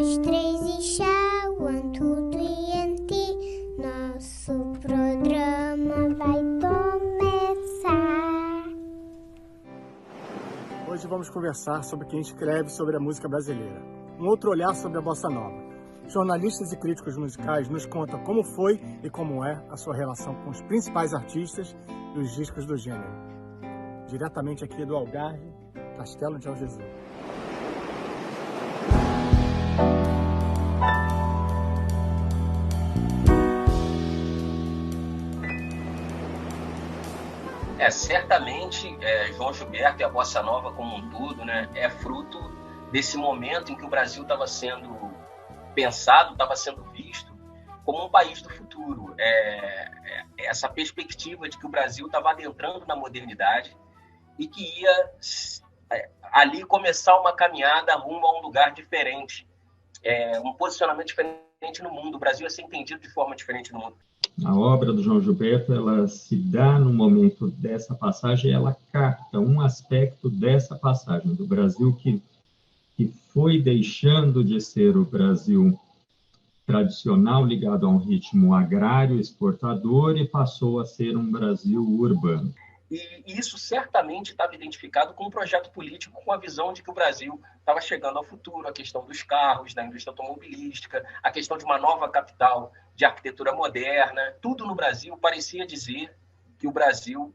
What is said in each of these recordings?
dois, três e chá, one, two, three and tea. Nosso programa vai começar. Hoje vamos conversar sobre quem escreve sobre a música brasileira. Um outro olhar sobre a bossa nova. Jornalistas e críticos musicais nos contam como foi e como é a sua relação com os principais artistas e os discos do gênero. Diretamente aqui do Algarve, Castelo de Algesur. Certamente, João Gilberto e a Bossa Nova como um todo, né, é fruto desse momento em que o Brasil estava sendo pensado, estava sendo visto como um país do futuro. Essa perspectiva de que o Brasil estava adentrando na modernidade e que ia ali começar uma caminhada rumo a um lugar diferente, um posicionamento diferente no mundo. O Brasil ia ser entendido de forma diferente no mundo. A obra do João Gilberto, ela se dá no momento dessa passagem, ela capta um aspecto dessa passagem do Brasil que foi deixando de ser o Brasil tradicional ligado a um ritmo agrário, exportador, e passou a ser um Brasil urbano. E isso certamente estava identificado com um projeto político, com a visão de que o Brasil estava chegando ao futuro, a questão dos carros, da indústria automobilística, a questão de uma nova capital de arquitetura moderna. Tudo no Brasil parecia dizer que o Brasil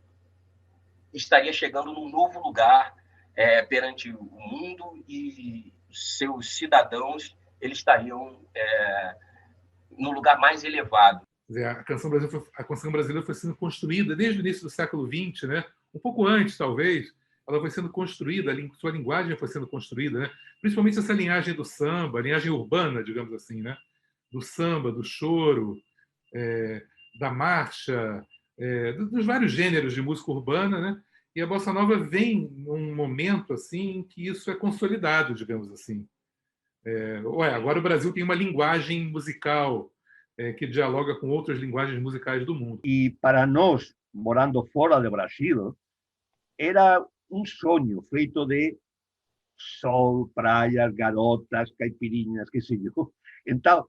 estaria chegando num novo lugar perante o mundo e seus cidadãos eles estariam num lugar mais elevado. A canção brasileira foi sendo construída desde o início do século XX, né? Um pouco antes, talvez, ela foi sendo construída, sua linguagem foi sendo construída, né? Principalmente essa linhagem do samba, a linhagem urbana, digamos assim, né? Do samba, do choro, da marcha, dos vários gêneros de música urbana, né? E a bossa nova vem num momento assim em que isso é consolidado, digamos assim. Agora o Brasil tem uma linguagem musical que dialoga com outras linguagens musicais do mundo. E para nós, morando fora do Brasil, era um sonho feito de sol, praias, garotas, caipirinhas, que sei eu. Então,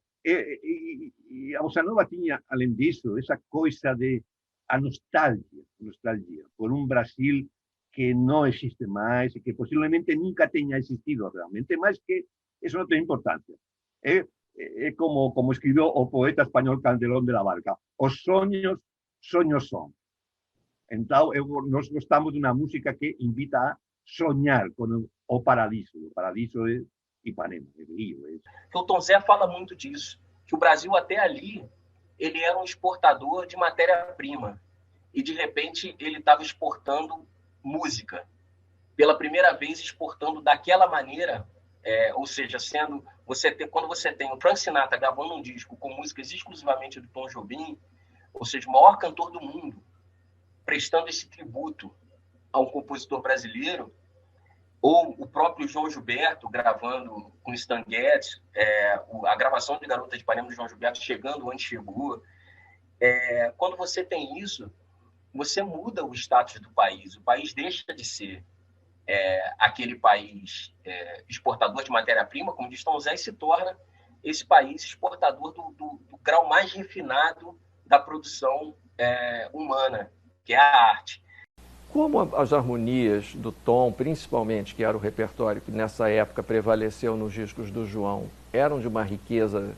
a bossa nova tinha, além disso, essa coisa de a nostalgia por um Brasil que não existe mais e que possivelmente nunca tenha existido realmente, mas que isso não tem importância. Como escribió o poeta español Calderón de la Barca, os sonhos son. Então, nós gostamos de uma música que invita a sonhar com o paraíso é Ipanema, é Rio. O Tom Zé fala muito disso, que o Brasil até ali ele era um exportador de matéria-prima e de repente ele estava exportando música. Pela primeira vez exportando daquela maneira. Ou seja, quando você tem o Frank Sinatra gravando um disco com músicas exclusivamente do Tom Jobim, ou seja, o maior cantor do mundo, prestando esse tributo a um compositor brasileiro, ou o próprio João Gilberto gravando com Stan Getz, a gravação de Garota de Ipanema do João Gilberto chegando onde chegou. Quando você tem isso, você muda o status do país. O país deixa de ser aquele país exportador de matéria-prima, como diz Tom Zé, e se torna esse país exportador do grau mais refinado da produção humana, que é a arte. Como as harmonias do Tom, principalmente, que era o repertório que nessa época prevaleceu nos discos do João, eram de uma riqueza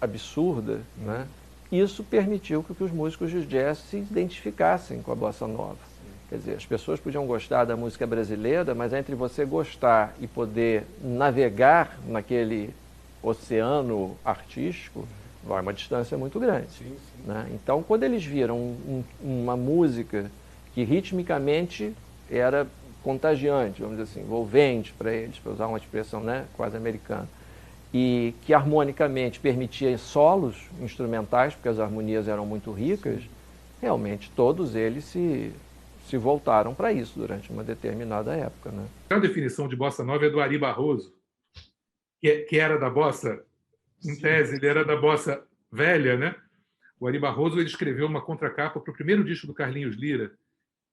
absurda, né? Isso permitiu que os músicos de jazz se identificassem com a bossa nova. Quer dizer, as pessoas podiam gostar da música brasileira, mas entre você gostar e poder navegar naquele oceano artístico, vai uma distância muito grande. Sim. Né? Então, quando eles viram uma música que ritmicamente era contagiante, vamos dizer assim, envolvente para eles, para usar uma expressão, né, quase americana, e que harmonicamente permitia solos instrumentais, porque as harmonias eram muito ricas, realmente todos eles se voltaram para isso durante uma determinada época. Né? A definição de bossa nova é do Ari Barroso, que era da bossa, em tese, ele era da bossa velha, né? O Ari Barroso ele escreveu uma contracapa para o primeiro disco do Carlinhos Lyra,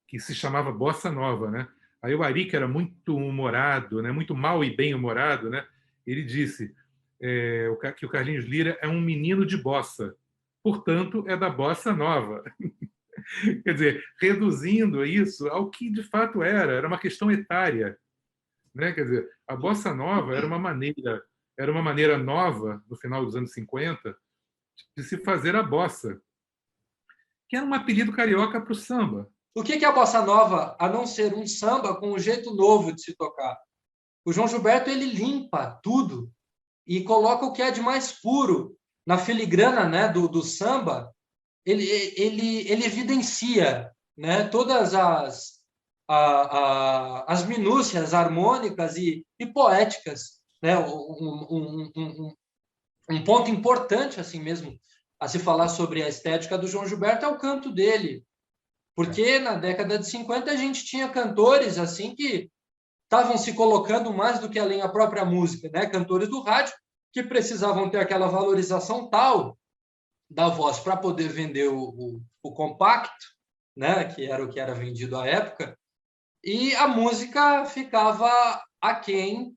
que se chamava Bossa Nova, né? Aí o Ari, que era muito humorado, né? Muito mal e bem humorado, né? Ele disse: que o Carlinhos Lira é um menino de bossa, portanto, é da bossa nova. Quer dizer, reduzindo isso ao que de fato era uma questão etária, né? Quer dizer, a bossa nova era uma maneira nova, no final dos anos 50, de se fazer a bossa, que era um apelido carioca para o samba. O que é a bossa nova, a não ser um samba com um jeito novo de se tocar? O João Gilberto, ele limpa tudo e coloca o que é de mais puro na filigrana, né, do samba. Ele evidencia, né, todas as minúcias harmônicas e poéticas, né? Um ponto importante assim mesmo a se falar sobre a estética do João Gilberto é o canto dele, porque na década de 50 a gente tinha cantores assim que estavam se colocando mais do que além a própria música, né? Cantores do rádio que precisavam ter aquela valorização tal da voz para poder vender o compacto, né? Que era o que era vendido à época, e a música ficava aquém,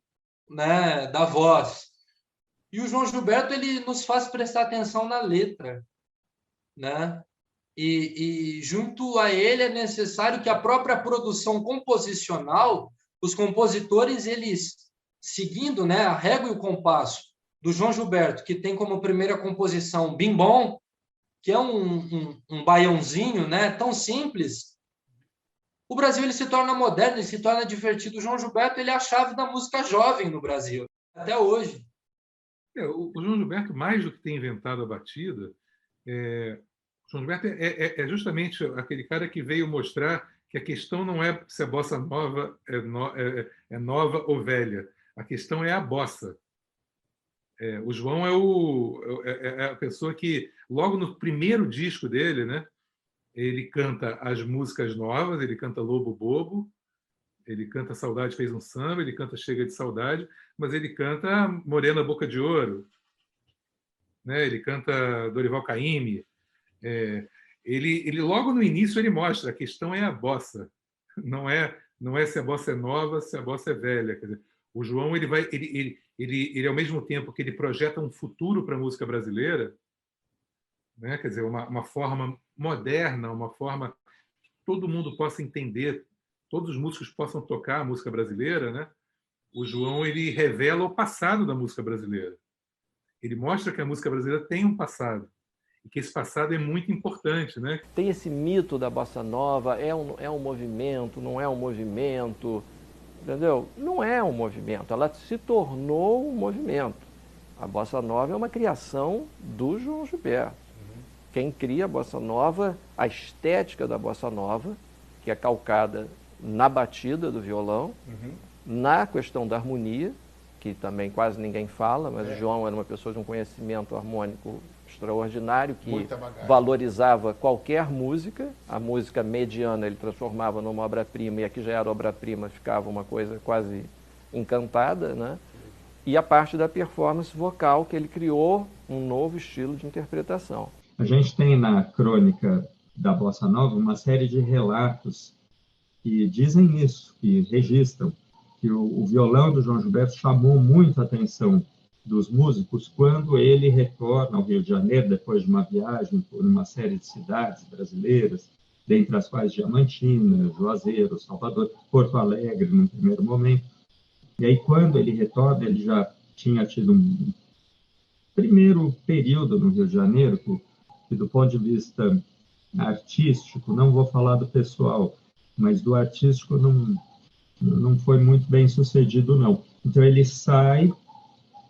né, da voz. E o João Gilberto, ele nos faz prestar atenção na letra, né? E junto a ele é necessário que a própria produção composicional, os compositores, eles, seguindo, né, a régua e o compasso do João Gilberto, que tem como primeira composição Bim Bom, que é um baiãozinho, né, tão simples, o Brasil ele se torna moderno, ele se torna divertido. O João Gilberto ele é a chave da música jovem no Brasil, até hoje. O João Gilberto, mais do que ter inventado a batida, o João Gilberto é justamente aquele cara que veio mostrar que a questão não é se a bossa nova é nova ou velha. A questão é a bossa. O João é a pessoa que, logo no primeiro disco dele, né, ele canta as músicas novas, ele canta Lobo Bobo, ele canta Saudade Fez um Samba, ele canta Chega de Saudade, mas ele canta Morena Boca de Ouro, né? Ele canta Dorival Caymmi. Ele logo no início ele mostra, a questão é a bossa, não é se a bossa é nova, se a bossa é velha. Quer dizer, o João ele ao mesmo tempo que ele projeta um futuro para a música brasileira, né? Quer dizer, uma forma moderna, uma forma que todo mundo possa entender, todos os músicos possam tocar a música brasileira, né? O João ele revela o passado da música brasileira. Ele mostra que a música brasileira tem um passado e que esse passado é muito importante, né? Tem esse mito da bossa nova, é um movimento, não é um movimento, entendeu? Não é um movimento, ela se tornou um movimento. A bossa nova é uma criação do João Gilberto. Quem cria a bossa nova, a estética da bossa nova, que é calcada na batida do violão, na questão da harmonia, que também quase ninguém fala, mas o João era uma pessoa de um conhecimento harmônico extraordinário, que valorizava qualquer música. A música mediana ele transformava numa obra-prima, e aqui já era obra-prima, ficava uma coisa quase encantada, né? E a parte da performance vocal, que ele criou um novo estilo de interpretação. A gente tem na crônica da Bossa Nova uma série de relatos que dizem isso, que registram que o violão do João Gilberto chamou muito a atenção dos músicos quando ele retorna ao Rio de Janeiro, depois de uma viagem por uma série de cidades brasileiras, dentre as quais Diamantina, Juazeiro, Salvador, Porto Alegre, no primeiro momento. E aí, quando ele retorna, ele já tinha tido um primeiro período no Rio de Janeiro, que do ponto de vista artístico, não vou falar do pessoal, mas do artístico não foi muito bem sucedido, não. Então ele sai,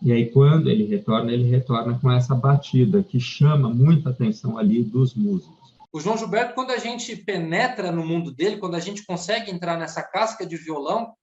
e aí quando ele retorna com essa batida, que chama muita atenção ali dos músicos. O João Gilberto, quando a gente penetra no mundo dele, quando a gente consegue entrar nessa casca de violão,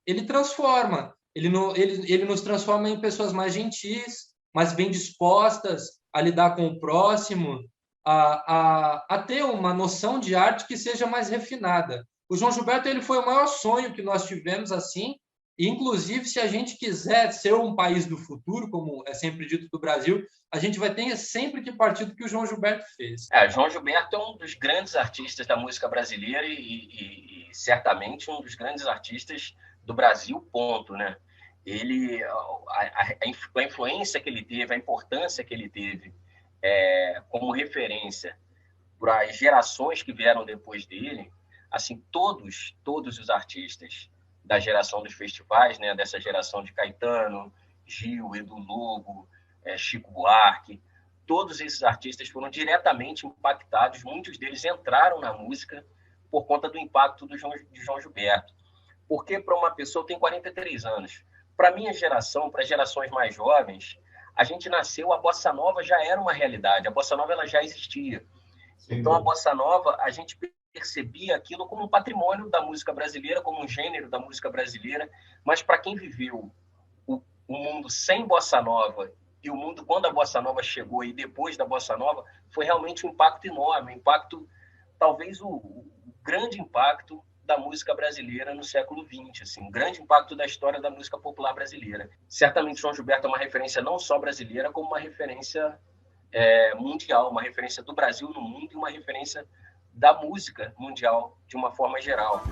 ele transforma, ele nos transforma em pessoas mais gentis, mais bem dispostas a lidar com o próximo, a ter uma noção de arte que seja mais refinada. O João Gilberto ele foi o maior sonho que nós tivemos assim, e inclusive se a gente quiser ser um país do futuro, como é sempre dito do Brasil, a gente vai ter sempre que partir do que o João Gilberto fez. João Gilberto é um dos grandes artistas da música brasileira e certamente um dos grandes artistas do Brasil, ponto, né? A influência que ele teve, a importância que ele teve como referência para as gerações que vieram depois dele, assim, todos os artistas da geração dos festivais, né, dessa geração de Caetano, Gil, Edu Lobo, Chico Buarque, todos esses artistas foram diretamente impactados, muitos deles entraram na música por conta do impacto de João Gilberto. Porque para uma pessoa, eu tenho 43 anos, para a minha geração, para gerações mais jovens, a gente nasceu, a Bossa Nova já era uma realidade, a Bossa Nova ela já existia. Então, a Bossa Nova, a gente percebia aquilo como um patrimônio da música brasileira, como um gênero da música brasileira, mas para quem viveu o mundo sem Bossa Nova e o mundo quando a Bossa Nova chegou e depois da Bossa Nova, foi realmente um impacto enorme, um impacto, talvez o grande impacto da música brasileira no século XX, assim, um grande impacto da história da música popular brasileira. Certamente João Gilberto é uma referência não só brasileira, como uma referência mundial, uma referência do Brasil no mundo e uma referência da música mundial de uma forma geral.